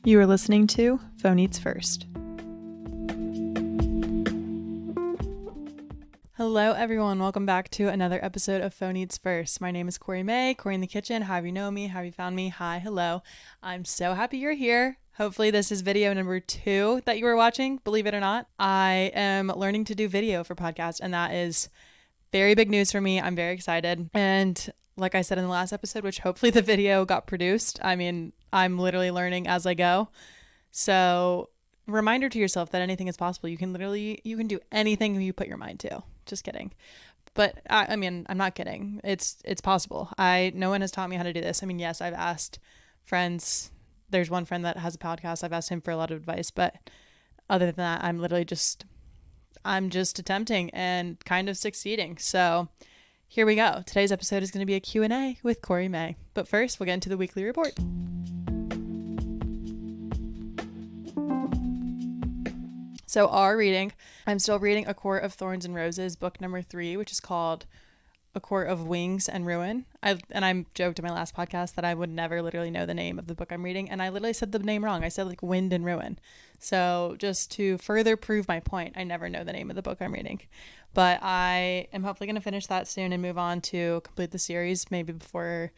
You are listening to Phone Eats First. Hello, everyone. Welcome back to another episode of Phone Eats First. My name is Cori May, Cori in the kitchen. How have you know me? How have you found me? Hi, hello. I'm so happy you're here. Hopefully this is video number 2 that you were watching. Believe it or not, I am learning to do video for podcasts, and that is very big news for me. I'm very excited. And like I said in the last episode, which hopefully the video got produced, I'm literally learning as I go. So reminder to yourself that anything is possible. You can do anything you put your mind to. Just kidding. But I'm not kidding. It's possible. No one has taught me how to do this. Yes, I've asked friends. There's one friend that has a podcast. I've asked him for a lot of advice, but other than that, I'm just attempting and kind of succeeding. So here we go. Today's episode is going to be a Q&A with Cori May. But first, we'll get into the weekly report. So our reading, I'm still reading A Court of Thorns and Roses, book number 3, which is called A Court of Wings and Ruin. I joked in my last podcast that I would never literally know the name of the book I'm reading, and I literally said the name wrong. I said Wind and Ruin. So just to further prove my point, I never know the name of the book I'm reading. But I am hopefully going to finish that soon and move on to complete the series maybe before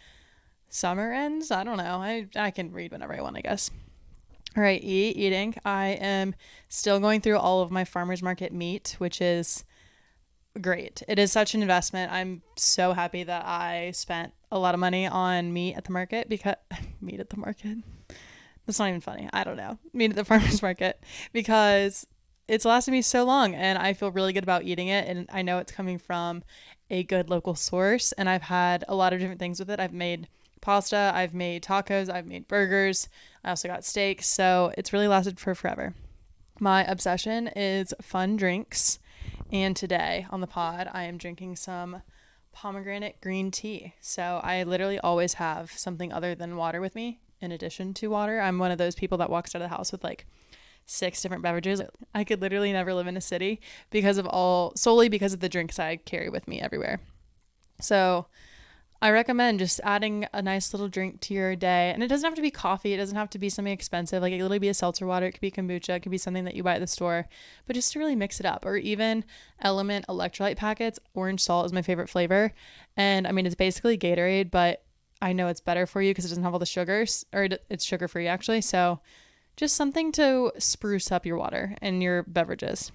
summer ends. I don't know. I can read whenever I want, I guess. All right, eating. I am still going through all of my farmer's market meat, which is great. It is such an investment. I'm so happy that I spent a lot of money on meat at the market because meat at the market. That's not even funny. I don't know. Meat at the farmer's market because it's lasted me so long and I feel really good about eating it. And I know it's coming from a good local source. And I've had a lot of different things with it. I've made pasta, I've made tacos, I've made burgers. I also got steaks. So it's really lasted for forever. My obsession is fun drinks. And today on the pod, I am drinking some pomegranate green tea. So I literally always have something other than water with me in addition to water. I'm one of those people that walks out of the house with 6 different beverages. I could literally never live in a city solely because of the drinks I carry with me everywhere. So I recommend just adding a nice little drink to your day. And it doesn't have to be coffee. It doesn't have to be something expensive. It could literally be a seltzer water. It could be kombucha. It could be something that you buy at the store. But just to really mix it up. Or even Element electrolyte packets. Orange salt is my favorite flavor. And it's basically Gatorade, but I know it's better for you because it doesn't have all the sugars. Or it's sugar-free actually. So just something to spruce up your water and your beverages.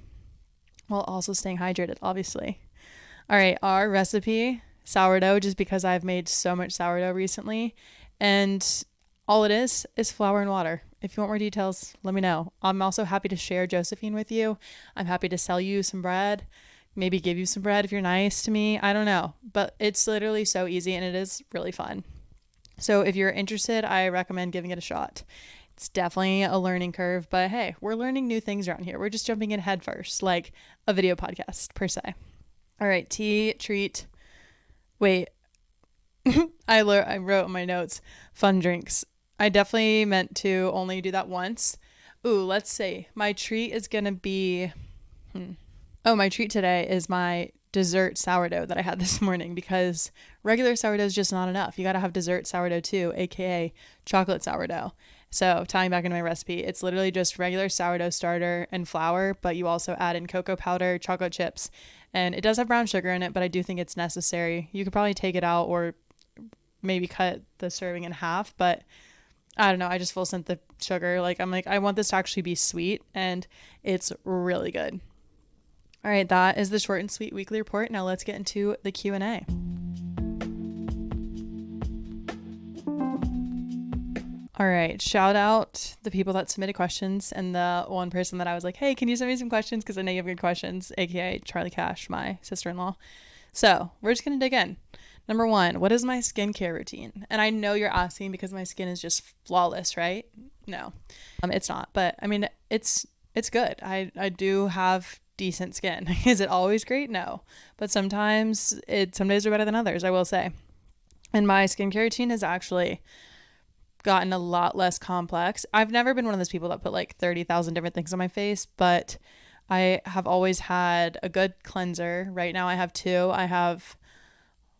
While also staying hydrated, obviously. All right, our recipe, sourdough, just because I've made so much sourdough recently, and all it is flour and water. If you want more details, let me know. I'm also happy to share Josephine with you. I'm happy to sell you some bread, maybe give you some bread if you're nice to me. I don't know, but it's literally so easy and it is really fun. So if you're interested, I recommend giving it a shot. It's definitely a learning curve, but hey, we're learning new things around here. We're just jumping in head first, like a video podcast per se. All right, tea, treat. Wait, I wrote in my notes, fun drinks. I definitely meant to only do that once. Ooh, let's see. My treat is going to be, my treat today is my dessert sourdough that I had this morning because regular sourdough is just not enough. You got to have dessert sourdough too, aka chocolate sourdough. So tying back into my recipe, it's literally just regular sourdough starter and flour, but you also add in cocoa powder, chocolate chips, and it does have brown sugar in it, but I do think it's necessary. You could probably take it out or maybe cut the serving in half, but I don't know. I just full sent the sugar. I want this to actually be sweet, and it's really good. All right, that is the short and sweet weekly report. Now let's get into the Q&A. All right, shout out the people that submitted questions and the one person that I was like, hey, can you send me some questions? Because I know you have good questions, aka Charlie Cash, my sister-in-law. So we're just going to dig in. Number 1, what is my skincare routine? And I know you're asking because my skin is just flawless, right? No, it's not. But it's good. I do have decent skin. Is it always great? No. But some days are better than others, I will say. And my skincare routine has actually gotten a lot less complex. I've never been one of those people that put 30,000 different things on my face, but I have always had a good cleanser. Right now I have 2. I have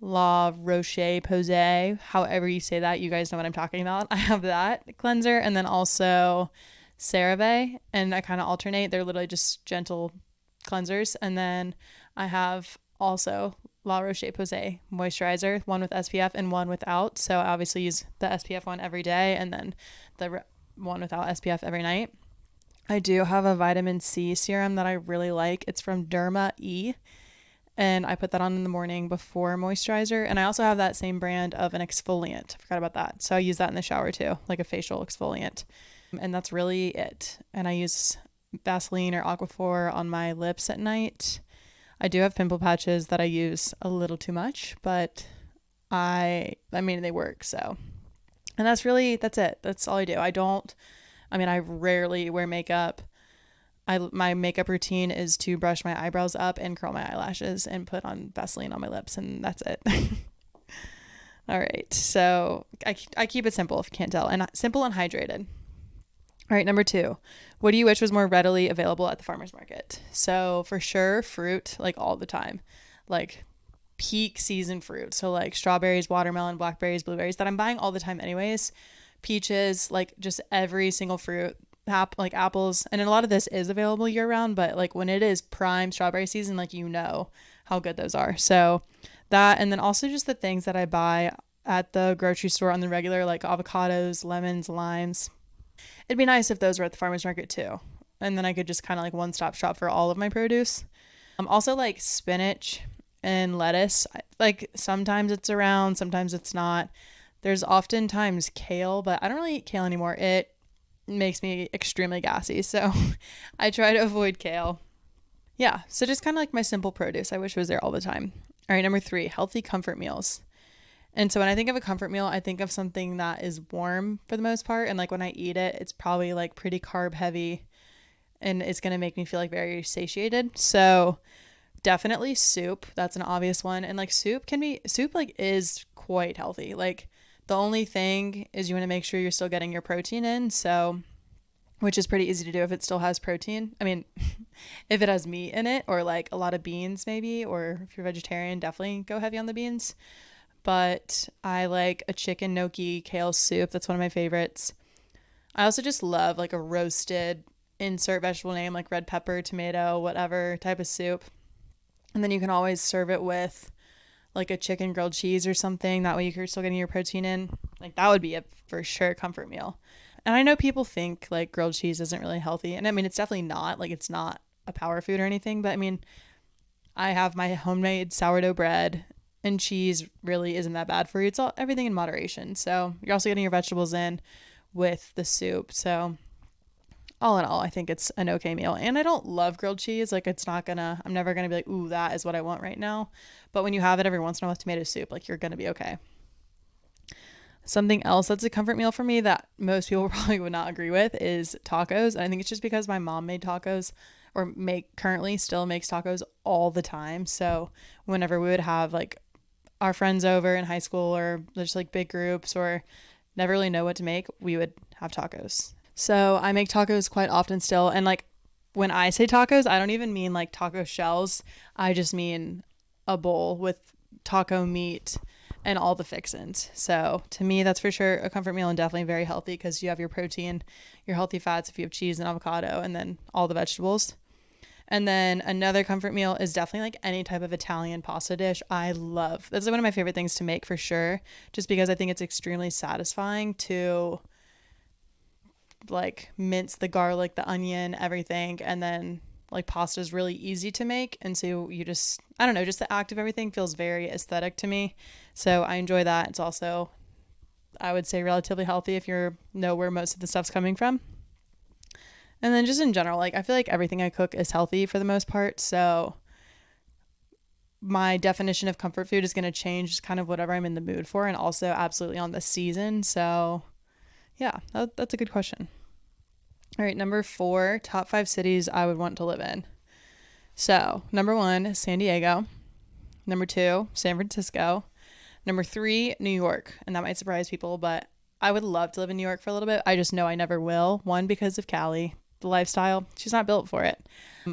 La Roche-Posay, however you say that, you guys know what I'm talking about. I have that cleanser, and then also CeraVe, and I kind of alternate. They're literally just gentle cleansers. And then I have also La Roche-Posay moisturizer, one with SPF and one without. So I obviously use the SPF one every day and then the one without SPF every night. I do have a vitamin C serum that I really like. It's from Derma E, and I put that on in the morning before moisturizer. And I also have that same brand of an exfoliant. I forgot about that. So I use that in the shower too, like a facial exfoliant. And that's really it. And I use Vaseline or Aquaphor on my lips at night. I do have pimple patches that I use a little too much, but I mean, they work. So, and that's it. That's all I do. I rarely wear makeup. My makeup routine is to brush my eyebrows up and curl my eyelashes and put on Vaseline on my lips, and that's it. All right. So I keep it simple if you can't tell, and simple and hydrated. All right, number 2. What do you wish was more readily available at the farmer's market? So for sure, fruit, like all the time, like peak season fruit. So like strawberries, watermelon, blackberries, blueberries that I'm buying all the time anyways. Peaches, like just every single fruit, like apples. And a lot of this is available year round, but like when it is prime strawberry season, like you know how good those are. So that, and then also just the things that I buy at the grocery store on the regular, like avocados, lemons, limes. It'd be nice if those were at the farmer's market too. And then I could just kind of like one-stop shop for all of my produce. Also like spinach and lettuce. Like sometimes it's around, sometimes it's not. There's oftentimes kale, but I don't really eat kale anymore. It makes me extremely gassy. So I try to avoid kale. Yeah. So just kind of like my simple produce. I wish it was there all the time. All right. Number 3, healthy comfort meals. And so when I think of a comfort meal, I think of something that is warm for the most part. And like when I eat it, it's probably like pretty carb heavy and it's going to make me feel like very satiated. So definitely soup. That's an obvious one. And like soup like is quite healthy. Like the only thing is you want to make sure you're still getting your protein in. So, which is pretty easy to do if it still has protein. I mean, if it has meat in it or like a lot of beans maybe, or if you're vegetarian, definitely go heavy on the beans. But I like a chicken gnocchi kale soup. That's one of my favorites. I also just love like a roasted, insert vegetable name, like red pepper, tomato, whatever type of soup. And then you can always serve it with like a chicken grilled cheese or something. That way you're still getting your protein in. Like that would be a for sure comfort meal. And I know people think like grilled cheese isn't really healthy. And I mean, it's definitely not. Like it's not a power food or anything. But I mean, I have my homemade sourdough bread. And cheese really isn't that bad for you. It's everything in moderation. So you're also getting your vegetables in with the soup. So all in all, I think it's an okay meal. And I don't love grilled cheese. Like I'm never going to be like, ooh, that is what I want right now. But when you have it every once in a while with tomato soup, like you're going to be okay. Something else that's a comfort meal for me that most people probably would not agree with is tacos. And I think it's just because my mom made tacos or currently still makes tacos all the time. So whenever we would have like our friends over in high school or just like big groups or never really know what to make, we would have tacos. So I make tacos quite often still. And like when I say tacos, I don't even mean like taco shells. I just mean a bowl with taco meat and all the fixins. So to me, that's for sure a comfort meal and definitely very healthy because you have your protein, your healthy fats if you have cheese and avocado, and then all the vegetables. And then another comfort meal is definitely like any type of Italian pasta dish. That's one of my favorite things to make for sure, just because I think it's extremely satisfying to like mince the garlic, the onion, everything. And then like pasta is really easy to make. And so I don't know, just the act of everything feels very aesthetic to me. So I enjoy that. It's also, I would say, relatively healthy if you know where most of the stuff's coming from. And then just in general, like I feel like everything I cook is healthy for the most part. So my definition of comfort food is going to change just kind of whatever I'm in the mood for and also absolutely on the season. So yeah, that's a good question. All right, number 4, top 5 cities I would want to live in. So number 1, San Diego. Number 2, San Francisco. Number 3, New York. And that might surprise people, but I would love to live in New York for a little bit. I just know I never will. 1, because of Callie. The lifestyle, she's not built for it.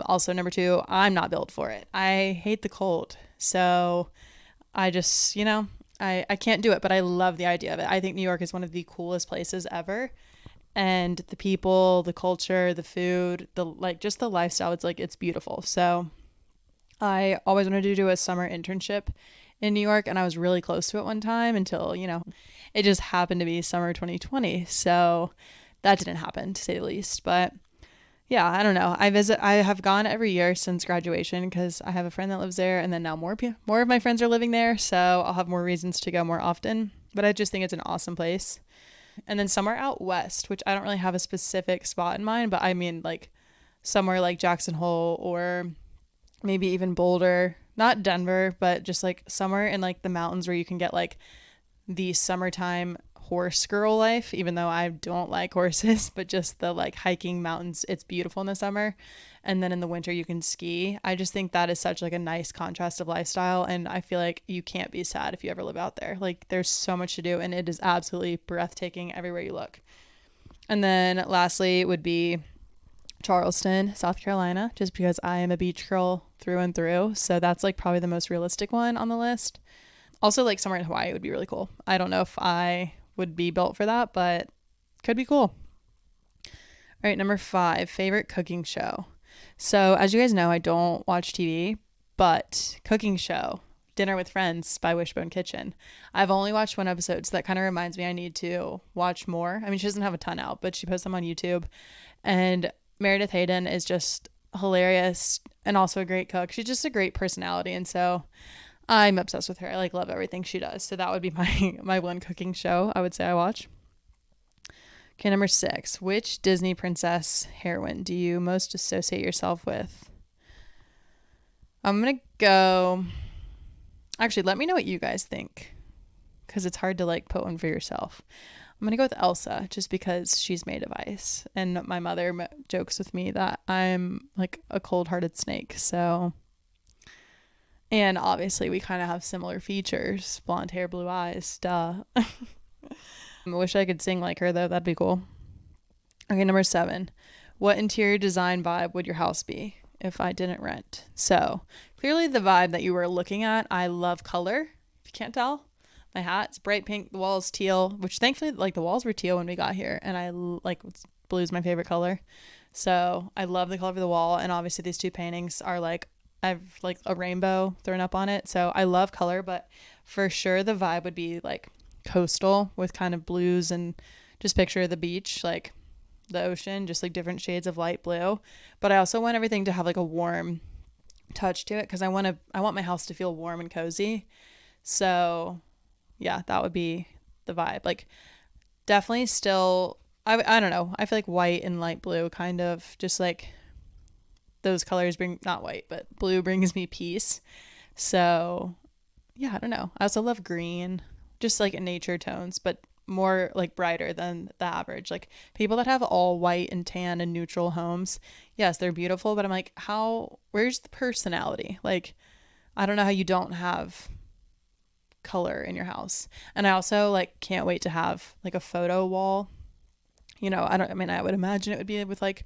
Also number 2, I'm not built for it. I hate the cold. So I just, I can't do it, but I love the idea of it. I think New York is one of the coolest places ever. And the people, the culture, the food, the like just the lifestyle, it's like it's beautiful. So I always wanted to do a summer internship in New York, and I was really close to it one time until, it just happened to be summer 2020. So that didn't happen, to say the least. But yeah, I don't know. I have gone every year since graduation because I have a friend that lives there, and then now more of my friends are living there, so I'll have more reasons to go more often. But I just think it's an awesome place. And then somewhere out west, which I don't really have a specific spot in mind, but I mean like somewhere like Jackson Hole or maybe even Boulder, not Denver, but just like somewhere in like the mountains where you can get like the summertime horse girl life, even though I don't like horses, but just the like hiking mountains, it's beautiful in the summer. And then in the winter you can ski. I just think that is such like a nice contrast of lifestyle, and I feel like you can't be sad if you ever live out there. Like there's so much to do, and it is absolutely breathtaking everywhere you look. And then lastly would be Charleston, South Carolina, just because I am a beach girl through and through. So that's like probably the most realistic one on the list. Also, like somewhere in Hawaii would be really cool. I don't know if I would be built for that, but could be cool. All right, number 5, favorite cooking show. So as you guys know, I don't watch TV, but cooking show, Dinner with Friends by Wishbone Kitchen. I've only watched one episode, so that kind of reminds me I need to watch more. I mean, she doesn't have a ton out, but she posts them on YouTube. And Meredith Hayden is just hilarious and also a great cook. She's just a great personality, and so I'm obsessed with her. I like love everything she does. So that would be my one cooking show I would say I watch. Okay, number 6. Which Disney princess heroine do you most associate yourself with? I'm going to go... Actually, let me know what you guys think, because it's hard to like put one for yourself. I'm going to go with Elsa, just because she's made of ice. And my mother jokes with me that I'm like a cold-hearted snake. So... And obviously we kind of have similar features. Blonde hair, blue eyes, duh. I wish I could sing like her though. That'd be cool. Okay, number 7. What interior design vibe would your house be if I didn't rent? So clearly the vibe that you were looking at, I love color. If you can't tell, my hat's bright pink, the walls teal, which thankfully like the walls were teal when we got here. And I like blue's my favorite color. So I love the color of the wall. And obviously these 2 paintings are like, I've like a rainbow thrown up on it. So I love color, but for sure the vibe would be like coastal with kind of blues, and just picture the beach, like the ocean, just like different shades of light blue. But I also want everything to have like a warm touch to it, because I want my house to feel warm and cozy. So yeah, that would be the vibe. Like definitely still, I don't know. I feel like white and light blue kind of just like those colors bring, not white, but blue brings me peace. So yeah, I don't know. I also love green, just like nature tones, but more like brighter than the average. Like people that have all white and tan and neutral homes, yes, they're beautiful, but I'm like, where's the personality? Like, I don't know how you don't have color in your house. And I also like can't wait to have like a photo wall. I would imagine it would be with like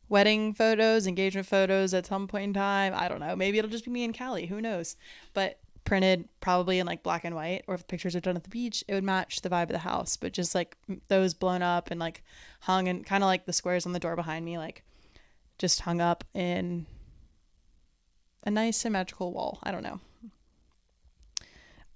wedding photos, engagement photos at some point in time. I don't know. Maybe it'll just be me and Callie. Who knows? But printed probably in like black and white, or if the pictures are done at the beach, it would match the vibe of the house. But just like those blown up and like hung, and kind of like the squares on the door behind me, like just hung up in a nice symmetrical wall. I don't know.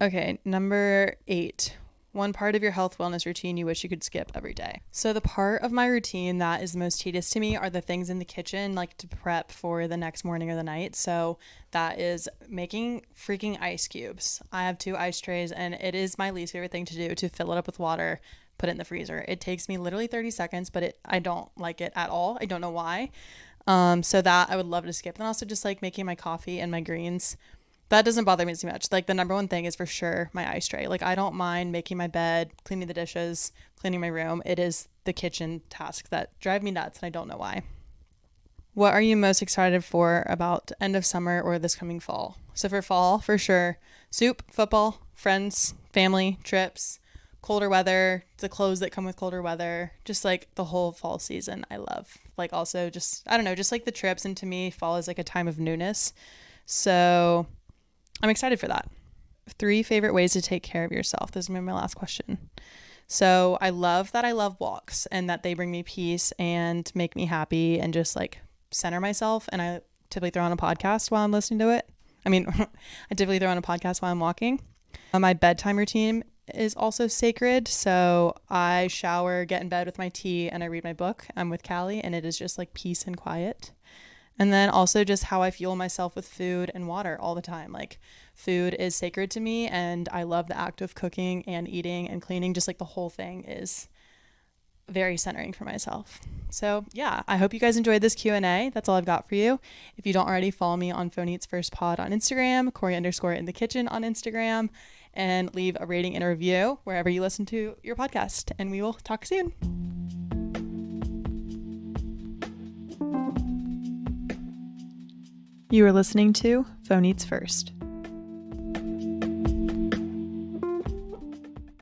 Okay, number 8. One part of your health wellness routine you wish you could skip every day. So the part of my routine that is the most tedious to me are the things in the kitchen, like to prep for the next morning or the night. So that is making freaking ice cubes. I have 2 ice trays, and it is my least favorite thing to do, to fill it up with water, put it in the freezer. It takes me literally 30 seconds, but I don't like it at all. I don't know why. So that I would love to skip. And also just like making my coffee and my greens. That doesn't bother me too much. Like the number one thing is for sure my ice tray. Like I don't mind making my bed, cleaning the dishes, cleaning my room. It is the kitchen tasks that drive me nuts, and I don't know why. What are you most excited for about end of summer or this coming fall? So for fall, for sure, soup, football, friends, family, trips, colder weather, the clothes that come with colder weather, just like the whole fall season I love. Like also just, I don't know, just like the trips. And to me, fall is like a time of newness. So I'm excited for that. 3 favorite ways to take care of yourself. This is my last question. So I love that I love walks and that they bring me peace and make me happy and just like center myself. And I typically throw on a podcast while I'm listening to it. I mean, I typically throw on a podcast while I'm walking. My bedtime routine is also sacred. So I shower, get in bed with my tea, and I read my book. I'm with Callie, and it is just like peace and quiet. And then also just how I fuel myself with food and water all the time. Like food is sacred to me, and I love the act of cooking and eating and cleaning. Just like the whole thing is very centering for myself. So yeah, I hope you guys enjoyed this Q&A. That's all I've got for you. If you don't already, follow me on Phone Eats First Pod on Instagram, Cori_in the kitchen on Instagram, and leave a rating and a review wherever you listen to your podcast. And we will talk soon. You are listening to Phone Eats First.